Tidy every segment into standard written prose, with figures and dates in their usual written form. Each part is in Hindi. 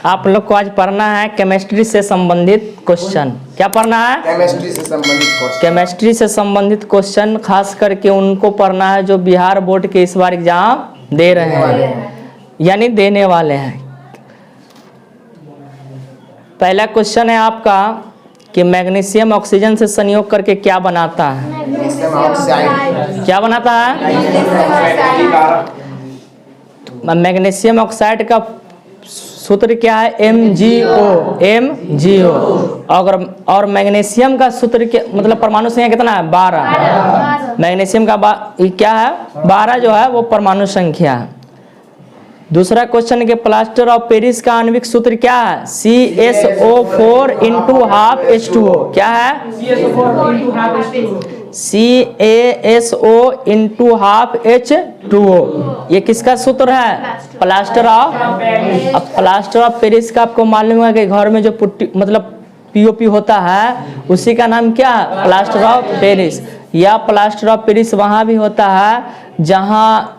आप लोग को आज पढ़ना है केमिस्ट्री से संबंधित क्वेश्चन। क्या पढ़ना है? केमिस्ट्री से संबंधित क्वेश्चन। केमिस्ट्री से संबंधित क्वेश्चन खास करके उनको पढ़ना है जो बिहार बोर्ड के इस बार एग्जाम दे रहे हैं यानी देने वाले हैं। पहला क्वेश्चन है आपका कि मैग्नीशियम ऑक्सीजन से संयोग करके क्या बनाता है? Magnesium oxide. क्या बनाता है? मैग्नीशियम ऑक्साइड का सूत्र क्या है? MgO। MgO। और मैग्नीशियम का सूत्र के मतलब परमाणु संख्या कितना है? 12। मैग्नीशियम का क्या है? 12 जो है वो परमाणु संख्या है। दूसरा क्वेश्चन के प्लास्टर ऑफ पेरिस का आणविक सूत्र क्या है? CaSO4 × ½ H2O। क्या है? CaSO × ½ H2O। ये किसका सूत्र है? Plaster of. अब प्लास्टर ऑफ पेरिस का आपको मालूम है कि घर में जो पुट्टी मतलब POP होता है उसी का नाम क्या है? Plaster of Paris. या प्लास्टर ऑफ पेरिस वहाँ भी होता है जहाँ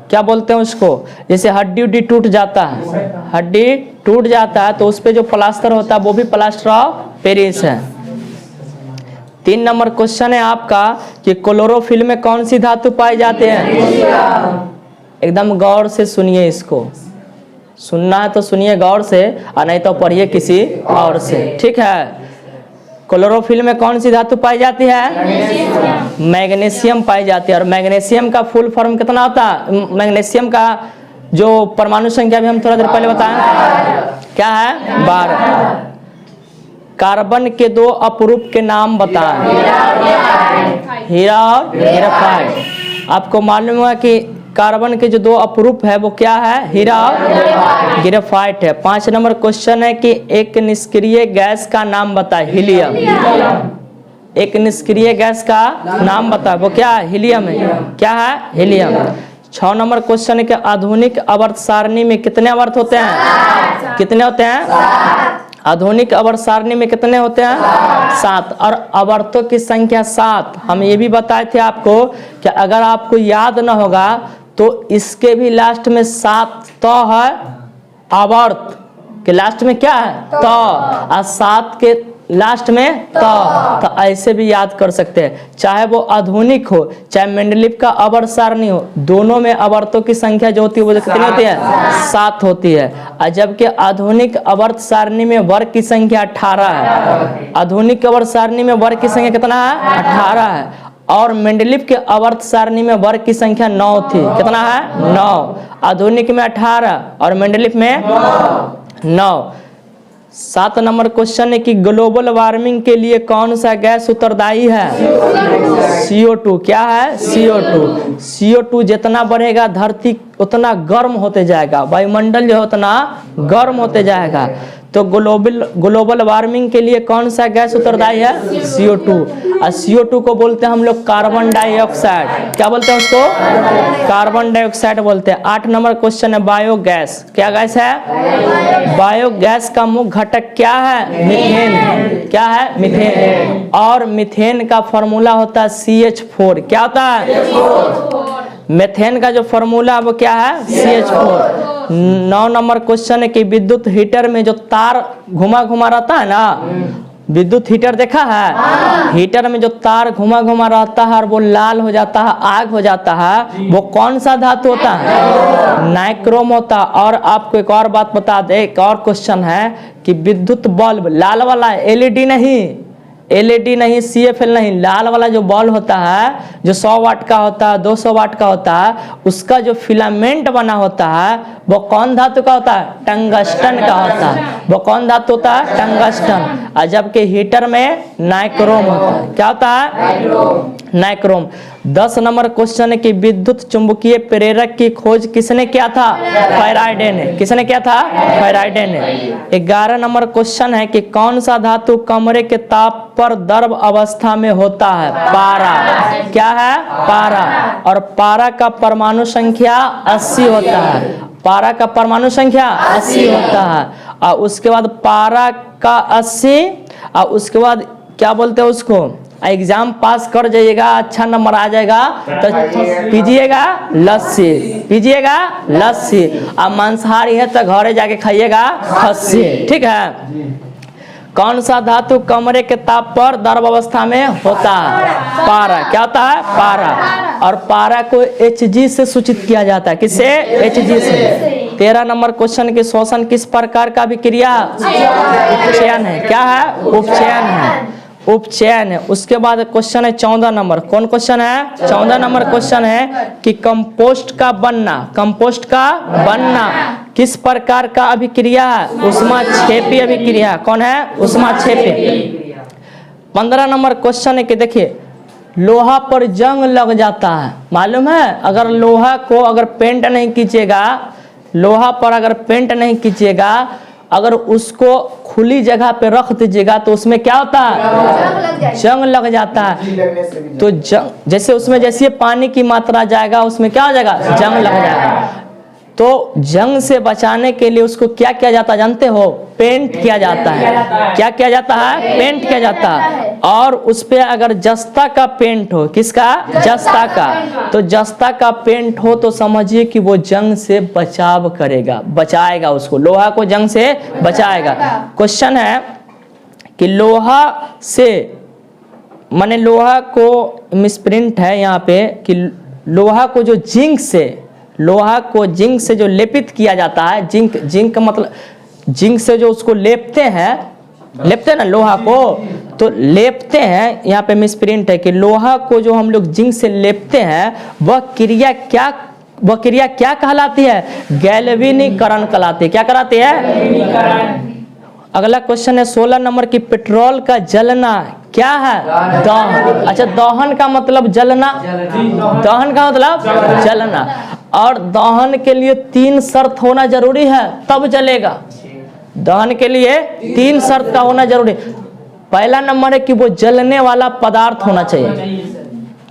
क्या बोलते हैं उसको, जैसे हड्डी उड्डी टूट जाता है, हड्डी टूट जाता है तो उस पे जो प्लास्टर होता है वो भी प्लास्टर ऑफ पेरिस है। 3 नंबर क्वेश्चन है आपका कि क्लोरोफिल में कौन सी धातु पाई जाते हैं? एकदम गौर से सुनिए, इसको सुनना है तो सुनिए गौर से और नहीं तो पढ़िए किसी और से, ठीक है। क्लोरोफिल में कौन सी धातु पाई जाती है? मैग्नीशियम पाई जाती है। और मैग्नीशियम का फुल फॉर्म कितना होता है? मैग्नीशियम का जो परमाणु संख्या भी हम थोड़ा देर पहले बताएं, क्या है? 12। कार्बन के 2 अपरूप के नाम बताएं। हीरा और ग्रेफाइट। आपको मालूम है कि कार्बन के जो 2 अपरूप है वो क्या है? हीरा और ग्रेफाइट है। 5 नंबर क्वेश्चन है कि एक निष्क्रिय गैस का नाम बताए। हीलियम। एक निष्क्रिय गैस का नाम बताए, वो क्या है? हीलियम है। क्या है? हीलियम। 6 नंबर क्वेश्चन है कि आधुनिक आवर्त सारणी में कितने आवर्त होते हैं? कितने होते हैं? आधुनिक आवर्त सारणी में कितने होते हैं? 7। और आवर्तों की संख्या 7। हम ये भी बताए थे आपको कि अगर आपको याद न होगा तो इसके भी लास्ट में 7 तो है। आवर्त के लास्ट में क्या है? तो। और 7 के लास्ट में तो ऐसे भी याद कर सकते हैं। चाहे वो आधुनिक हो चाहे मेंडलीव का आवर्त सारणी हो, दोनों में आवर्तों की संख्या जो होती है वो कितनी होती है? 7 होती है। और जबकि आधुनिक आवर्त सारणी में वर्ग की संख्या 18 है। आधुनिक आवर्त सारणी में वर्ग की संख्या कितना है? 18 है। और मेंडलीव के आवर्त सारणी में वर्ग की संख्या 9 थी। कितना है? 9। आधुनिक में 18 और मेंडलीव में 9। 7 नंबर क्वेश्चन है कि ग्लोबल वार्मिंग के लिए कौन सा गैस उत्तरदायी है? CO2। क्या है? CO2। CO2 जितना बढ़ेगा धरती उतना गर्म होते जाएगा, वायुमंडल जो है उतना गर्म होते जाएगा। तो ग्लोबल वार्मिंग के लिए कौन सा गैस उत्तरदायी है? CO2। और CO2 को बोलते हैं हम लोग कार्बन डाइऑक्साइड। क्या बोलते हैं उसको? कार्बन डाइऑक्साइड बोलते हैं। 8 नंबर क्वेश्चन है बायोगैस। क्या गैस है? बायोगैस का मुख्य घटक क्या है? मीथेन। क्या है? मीथेन। और मीथेन का फॉर्मूला होता है CH4। क्या होता है? मीथेन का जो फॉर्मूला है वो क्या है? CH4। 9 नंबर क्वेश्चन है कि विद्युत हीटर में जो तार घुमा घुमा रहता है ना, विद्युत हीटर देखा है? हीटर में जो तार घुमा घुमा रहता है और वो लाल हो जाता है, आग हो जाता है, वो कौन सा धातु होता है? नाइक्रोम होता है। और आपको एक और बात बता दे, एक और क्वेश्चन है कि विद्युत बल्ब लाल वाला LED नहीं, LED नहीं, CFL नहीं, लाल वाला जो बल्ब होता है जो 100 वाट का होता है, 200 वाट का होता है, उसका जो फिलामेंट बना होता है वो कौन धातु का होता है? टंगस्टन का होता है। वो कौन धातु होता है? टंगस्टन। और जबकि हीटर में नाइक्रोम होता है। क्या होता है? नाइक्रोम। 10 नंबर क्वेश्चन है कि विद्युत चुंबकीय प्रेरक की खोज किसने किया था? फैराडे ने। किसने किया था? फैराडे ने। 11 नंबर क्वेश्चन है कि कौन सा धातु कमरे के ताप पर द्रव अवस्था में होता है? पारा। क्या है? पारा। और पारा का परमाणु संख्या 80 होता है। पारा का परमाणु संख्या 80 होता है। और उसके बाद पारा का 80 और उसके बाद क्या बोलते हैं उसको? एग्जाम पास कर जाइएगा, अच्छा नंबर आ जाएगा तो पीजिएगा लस्सी, पीजिएगा लस्सी। अब मांसाहारी है तो घरे जाके खाइएगा खस्सी, ठीक है। कौन सा धातु कमरे के ताप पर द्रव अवस्था में होता है? पारा। क्या होता है? पारा। और पारा को Hg से सूचित किया जाता है, किससे? Hg से। 13 नंबर क्वेश्चन के श्वसन किस प्रकार का अभिक्रिया? उपचयन है। क्या है? उपचयन है, उपचयन है। उसके बाद क्वेश्चन है 14 नंबर। कौन क्वेश्चन है? 14 नंबर क्वेश्चन है कि कंपोस्ट का बनना, कंपोस्ट का बनना किस प्रकार का अभिक्रिया है? ऊष्माक्षेपी अभिक्रिया। कौन है? ऊष्माक्षेपी। 15 नंबर क्वेश्चन है कि देखिए लोहा पर जंग लग जाता है, मालूम है? अगर लोहा को अगर पेंट नहीं कीजिएगा, लोहा पर अगर पेंट नहीं कीजिएगा, अगर उसको खुली जगह पे रख दीजिएगा तो उसमें क्या होता है? जंग लग जाता है। तो जंग जैसे उसमें जैसे पानी की मात्रा जाएगा उसमें क्या हो जाएगा? जंग लग जाएगा। तो जंग से बचाने के लिए उसको क्या किया जाता है जानते हो? पेंट किया जाता है। क्या किया जाता है? पेंट किया जाता है। और उस पे अगर जस्ता का पेंट हो, किसका? जस्ता का। तो जस्ता का पेंट हो तो समझिए कि वो जंग से बचाव करेगा, बचाएगा उसको, लोहा को जंग से बचाएगा। क्वेश्चन है कि लोहा से, माने लोहा को मिसप्रिंट है यहाँ पे कि लोहा को जो जिंक से, लोहा को जिंक से जो लेपित किया जाता है, जिंक, जिंक मतलब जिंक से जो उसको लेपते हैं, लेपते हैं ना लोहा को, तो लेपते हैं, यहाँ पे मिसप्रिंट है कि लोहा को जो हम लोग जिंक से लेपते हैं वह क्रिया क्या कहलाती है? गैल्वेनीकरण कहलाती है। क्या कहलाती है? अगला क्वेश्चन है 16 नंबर की पेट्रोल का जलना क्या है? दहन। अच्छा, दहन का मतलब जलना, दहन का मतलब जलना। और दहन के लिए 3 शर्त होना जरूरी है तब जलेगा। दहन के लिए 3 शर्त का होना जरूरी। पहला नंबर है कि वो जलने वाला पदार्थ होना चाहिए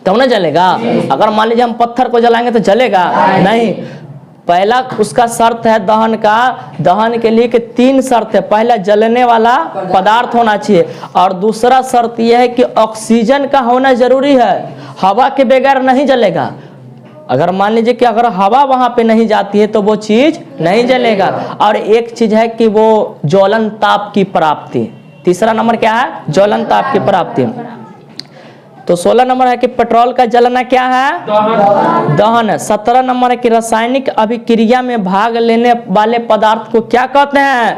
तब ना जलेगा। अगर मान लीजिए हम पत्थर को जलाएंगे तो जलेगा नहीं। पहला उसका शर्त है दहन का, दहन के लिए कि 3 शर्त है। पहला जलने वाला पदार्थ होना चाहिए, और दूसरा शर्त यह है कि ऑक्सीजन का होना जरूरी है, हवा के बगैर नहीं जलेगा। अगर मान लीजिए कि अगर हवा वहां पे नहीं जाती है तो वो चीज नहीं जलेगा। और एक चीज है कि वो ज्वलन ताप की प्राप्ति। तीसरा नंबर क्या है? ज्वलन ताप की प्राप्ति। तो 16 नंबर है कि पेट्रोल का जलना क्या है? दहन है। 17 नंबर है कि रासायनिक अभिक्रिया में भाग लेने वाले पदार्थ को क्या कहते हैं?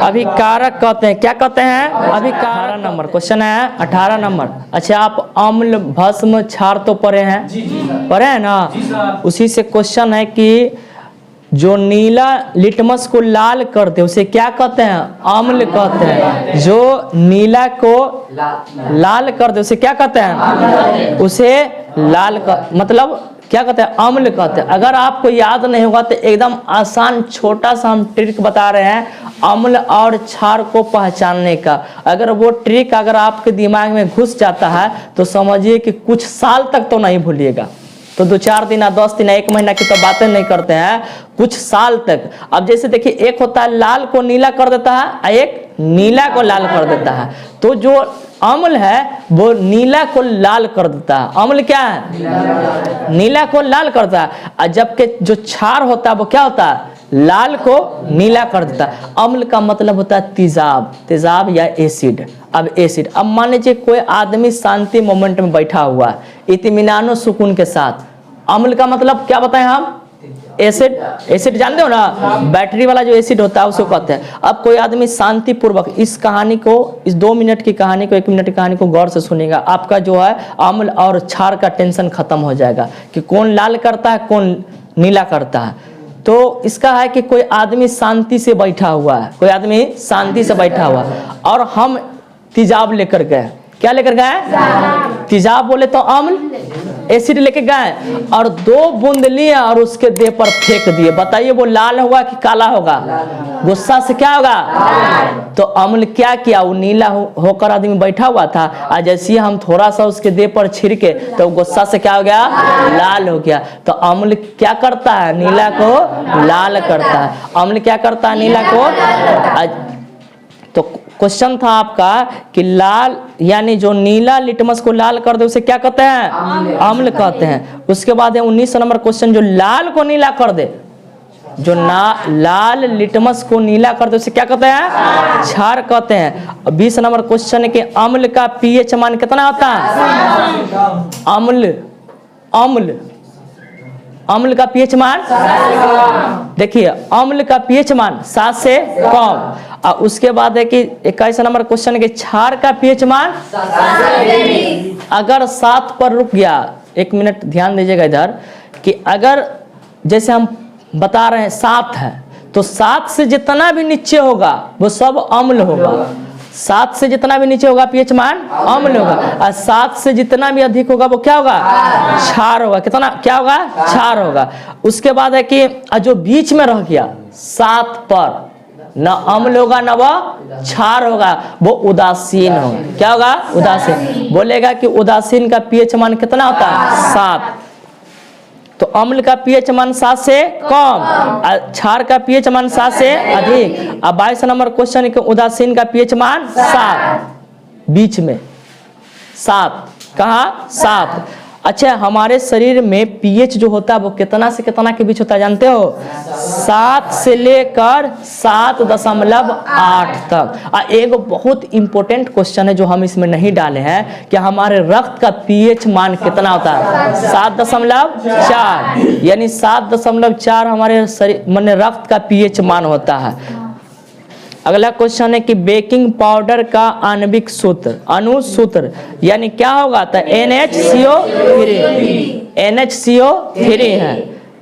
अभिकारक कहते हैं। क्या कहते हैं? अभिकारक। नंबर क्वेश्चन है 18 नंबर। अच्छा, आप अम्ल भस्म क्षार तो पढ़े हैं? पढ़े हैं ना? उसी से क्वेश्चन है कि जो नीला लिटमस को लाल करते उसे क्या कहते हैं? अम्ल कहते हैं। जो नीला को लाल करते उसे क्या कहते हैं? उसे लाल का मतलब क्या कहते हैं? अम्ल कहते हैं। अगर आपको याद नहीं होगा तो एकदम आसान छोटा सा हम ट्रिक बता रहे हैं अम्ल और क्षार को पहचानने का। अगर वो ट्रिक अगर आपके दिमाग में घुस जाता है तो समझिए कि कुछ साल तक तो नहीं भूलिएगा। तो 2-4 दिन, 10 दिन, 1 महीना की तो बातें नहीं करते हैं, कुछ साल तक। अब जैसे देखिए, एक होता है लाल को नीला कर देता है और एक नीला को लाल कर देता है। तो जो अम्ल है वो नीला को लाल कर देता है। अम्ल क्या है? नीला को लाल करता है। और जबकि जो क्षार होता है वो क्या होता है? लाल को नीला कर देता है। अम्ल का मतलब होता है तेजाब, तेजाब या एसिड। अब एसिड, अब मान लीजिए कोई आदमी शांति मोमेंट में बैठा हुआ है इत्मीनान सुकून के साथ। अम्ल का मतलब क्या बताएं हम? एसिड। एसिड जानते हो ना, बैटरी वाला जो एसिड होता है उसको कहते हैं। अब कोई आदमी शांति पूर्वक इस कहानी को, इस 2 मिनट की कहानी को, 1 मिनट की कहानी को गौर से सुनेगा, आपका जो है अम्ल और क्षार का टेंशन खत्म हो जाएगा कि कौन लाल करता है कौन नीला करता है। तो इसका है कि कोई आदमी शांति से बैठा हुआ है, कोई आदमी शांति से बैठा हुआ है और हम तेजाब लेकर गए। क्या लेकर गए? तेजाब बोले तो अम्ल, एसिड लेके गए और 2 बूंद लिए और उसके देह पर फेंक दिए। बताइए वो लाल होगा कि काला होगा? गुस्सा से क्या होगा? तो अम्ल क्या किया? वो नीला होकर आदमी बैठा हुआ था और जैसे हम थोड़ा सा उसके देह पर छिड़के तो गुस्सा से क्या हो गया? लाल हो गया। तो अम्ल क्या करता है? नीला को लाल करता है। अम्ल क्या करता है? नीला को। तो क्वेश्चन था आपका कि लाल यानी जो नीला लिटमस को लाल कर दे उसे क्या कहते हैं? अम्ल कहते हैं। उसके बाद है 19 नंबर क्वेश्चन, जो लाल को नीला कर दे, जो लाल लिटमस को नीला कर दे उसे क्या कहते हैं? क्षार कहते हैं। 20 नंबर क्वेश्चन है कि अम्ल का पीएच मान कितना होता है? अम्ल का पीएच मान, देखिए अम्ल का पीएच मान 7 से कम। और उसके बाद है कि 21 नंबर क्वेश्चन है कि क्षार का पीएच मान अगर 7 पर रुक गया, 1 मिनट ध्यान दीजिएगा इधर, कि अगर जैसे हम बता रहे हैं 7 है, तो 7 से जितना भी नीचे होगा वो सब अम्ल होगा। 7 से जितना भी नीचे होगा पीएच मान अम्ल होगा, और 7 से जितना भी अधिक होगा वो क्या होगा? क्षार होगा। कितना क्या होगा? क्षार होगा। उसके बाद है कि जो बीच में रह गया 7 पर, न अम्ल होगा न वह क्षार होगा, वो उदासीन होगा। क्या होगा? उदासीन। बोलेगा कि उदासीन का पीएच मान कितना होता है? 7। तो अम्ल का पीएच मान 7 से कम, क्षार का पीएच मान 7 से अधिक। अब 22 नंबर क्वेश्चन है कि उदासीन का पीएच मान 7, बीच में 7, कहाँ? 7। अच्छा, हमारे शरीर में पीएच जो होता है वो कितना से कितना के बीच होता है जानते हो? 7 से लेकर 7.8 तक। एक बहुत इंपॉर्टेंट क्वेश्चन है जो हम इसमें नहीं डाले हैं कि हमारे रक्त का पीएच मान कितना होता है? 7.4, यानी 7.4 हमारे शरीर माने रक्त का पीएच मान होता है। अगला क्वेश्चन है कि बेकिंग पाउडर का आणविक सूत्र, अणुसूत्र यानी क्या होगा? तो NHCO3 है।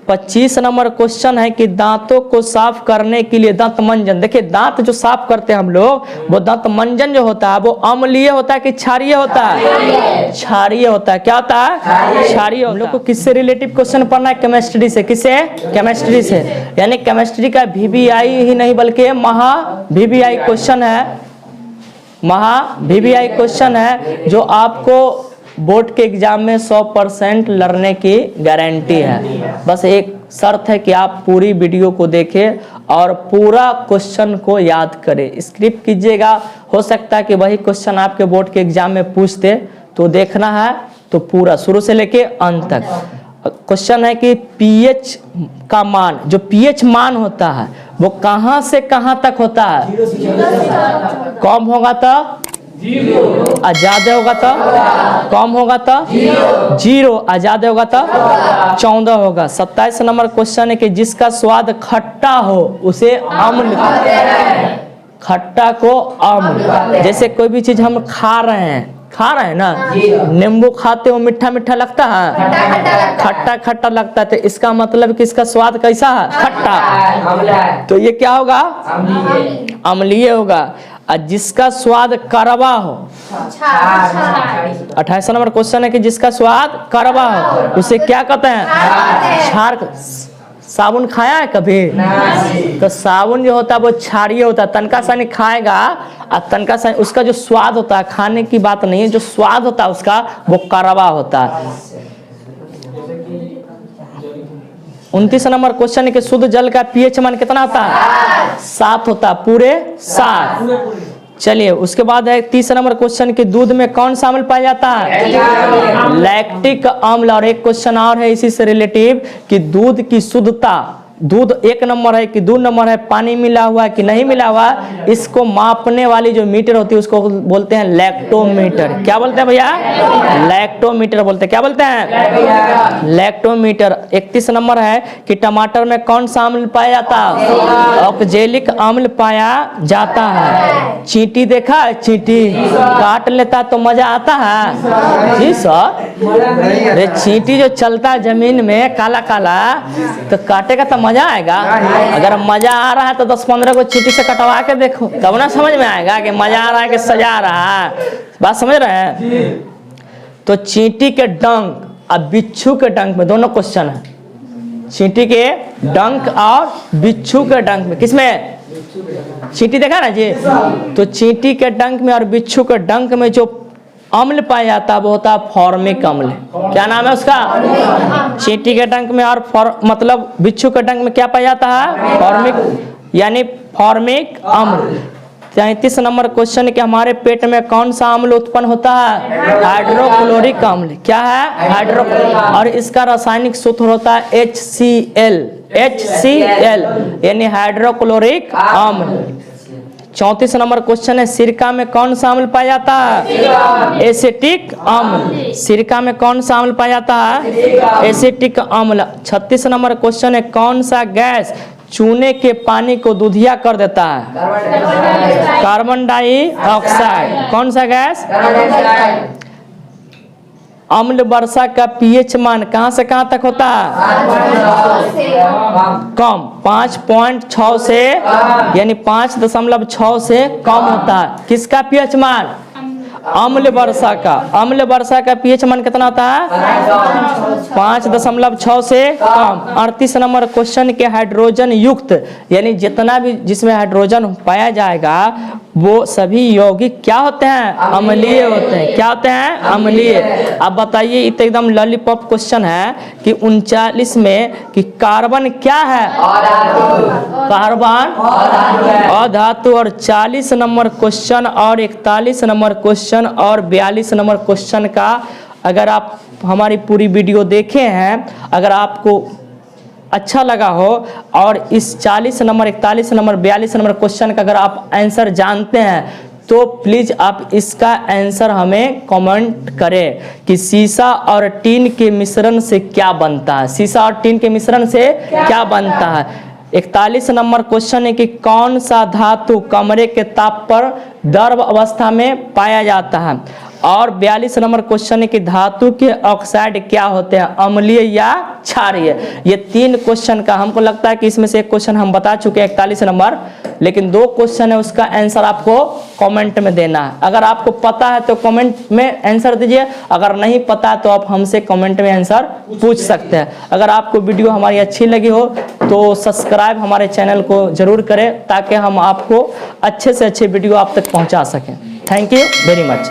25 नंबर क्वेश्चन है कि दांतों को साफ करने के लिए दांत मंजन, देखिए दांत जो साफ करते हैं हम लोग, वो दांत मंजन जो होता है वो अम्लीय होता है कि क्षारीय होता है? क्षारीय होता है। क्या होता है? क्षारीय। हम लोग को किससे रिलेटिव क्वेश्चन पढ़ना है? केमिस्ट्री से। किससे? केमिस्ट्री से। यानी केमिस्ट्री का VBI ही नहीं बल्कि महा VBI क्वेश्चन है, महा VBI क्वेश्चन है, जो आपको बोर्ड के एग्जाम में 100% लड़ने की गारंटी है। बस एक शर्त है कि आप पूरी वीडियो को देखें और पूरा क्वेश्चन को याद करें। स्क्रिप्ट कीजिएगा, हो सकता है कि वही क्वेश्चन आपके बोर्ड के एग्जाम में पूछते, तो देखना है तो पूरा शुरू से लेके अंत तक। क्वेश्चन है कि पीएच का मान, जो पीएच मान होता है वो कहां से कहां तक होता है? कम होगा तो ज्यादा होगा तो कम होगा तो 0, ज्यादा होगा तो 14 होगा। 27 नंबर क्वेश्चन है कि जिसका स्वाद खट्टा हो उसे अम्ल, खट्टा को अम्ल। जैसे कोई भी चीज हम खा रहे हैं ना, नींबू खाते हो मीठा मीठा लगता है, खट्टा खट्टा लगता है, तो इसका मतलब कि इसका स्वाद कैसा है? खट्टा। तो ये क्या होगा? अम्लीय होगा। और जिसका स्वाद कड़वा हो, 28 नंबर क्वेश्चन है कि जिसका स्वाद कड़वा हो उसे क्या कहते हैं? क्षार। साबुन खाया है कभी? तो साबुन जो होता है वो क्षारीय होता है। तनका सा नहीं खाएगा और तनका सा, उसका जो स्वाद होता है, खाने की बात नहीं है, जो स्वाद होता है उसका वो कड़वा होता है। 29 नंबर क्वेश्चन है कि शुद्ध जल का पीएच मान कितना होता है? 7 होता है, पूरे 7। चलिए उसके बाद है 30 नंबर क्वेश्चन कि दूध में कौन सा अम्ल पाया जाता है? लैक्टिक अम्ल। और एक क्वेश्चन और है इसी से रिलेटिव कि दूध की शुद्धता, दूध 1 नंबर है कि 2 नंबर है, पानी मिला हुआ है कि नहीं मिला हुआ, इसको मापने वाली जो मीटर होती है उसको बोलते हैं लैक्टोमीटर। क्या बोलते हैं भैया? लैक्टोमीटर बोलते हैं। क्या बोलते हैं? लैक्टोमीटर। 31 नंबर है कि टमाटर में कौन सा अम्ल पाया जाता है? ऑक्जेलिक अम्ल पाया जाता है। चींटी देखा है? चींटी काट लेता तो मजा आता है? जी सर। अरे चींटी जो चलता है जमीन में काला काला, तो काटेगा तो मजा आएगा। अगर मजा आ रहा है तो 10-15 को चींटी से कटवा के देखो, तब ना समझ में आएगा कि मजा आ रहा है कि सजा रहा है। बात समझ रहे हैं? तो चींटी के डंक और बिच्छू के डंक में दोनों क्वेश्चन है। चींटी के डंक और बिच्छू के डंक में, किसमें? चींटी देखा ना जी? तो चींटी के डंक में और बिच्छू के डंक में जो अम्ल पाया जाता है वो होता है फॉर्मिक अम्ल। क्या नाम है उसका? चींटी के डंक में और मतलब बिच्छू के डंक में क्या पाया जाता है? फॉर्मिक, यानी फॉर्मिक अम्ल। 33 नंबर क्वेश्चन कि हमारे पेट में कौन सा अम्ल उत्पन्न होता है? हाइड्रोक्लोरिक अम्ल। क्या है? हाइड्रो, और इसका रासायनिक सूत्र होता है HCl, HCl यानी हाइड्रोक्लोरिक अम्ल। 34 नंबर क्वेश्चन है सिरका में कौन सा अम्ल पाया जाता है? एसिटिक अम्ल। सिरका में कौन सा अम्ल पाया जाता है? एसिटिक अम्ल। 36 नंबर क्वेश्चन है कौन सा गैस चूने के पानी को दूधिया कर देता है? Carbon dioxide. कौन सा गैस? अम्ल वर्षा का पीएच मान कहां से कहां तक होता है? कम, 5.6 से यानी 5.6 से कम होता है। किसका पीएच मान? अम्ल वर्षा का। अम्ल वर्षा का पीएच मान कितना होता है? 5.6 से कम। 38 नंबर क्वेश्चन के हाइड्रोजन युक्त यानी जितना भी जिसमें हाइड्रोजन पाया जाएगा वो सभी यौगिक क्या होते हैं? अम्लीय होते हैं। क्या होते हैं? अम्लीय। अब बताइए, ये तो एकदम लॉलीपॉप क्वेश्चन है कि 39 में कि कार्बन क्या है? कार्बन अधातु। और 40 नंबर क्वेश्चन और 41 नंबर क्वेश्चन और 42 नंबर क्वेश्चन का अगर आप हमारी पूरी वीडियो देखे हैं, अगर आपको अच्छा लगा हो और इस 40 नंबर 41 नंबर 42 नंबर क्वेश्चन का अगर आप आंसर जानते हैं तो प्लीज़ आप इसका आंसर हमें कमेंट करें कि सीसा और टीन के मिश्रण से क्या बनता है? सीसा और टीन के मिश्रण से क्या बनता है? 41 नंबर क्वेश्चन है कि कौन सा धातु कमरे के ताप पर द्रव अवस्था में पाया जाता है? और 42 नंबर क्वेश्चन है कि धातु के ऑक्साइड क्या होते हैं? अम्लीय या क्षारीय? ये 3 क्वेश्चन का हमको लगता है कि इसमें से एक क्वेश्चन हम बता चुके हैं 41 नंबर, लेकिन 2 क्वेश्चन है उसका आंसर आपको कमेंट में देना है। अगर आपको पता है तो कमेंट में आंसर दीजिए, अगर नहीं पता तो आप हमसे कमेंट में आंसर पूछ सकते हैं। अगर आपको वीडियो हमारी अच्छी लगी हो तो सब्सक्राइब हमारे चैनल को जरूर करें ताकि हम आपको अच्छे से अच्छे वीडियो आप तक पहुँचा सकें। Thank you very much.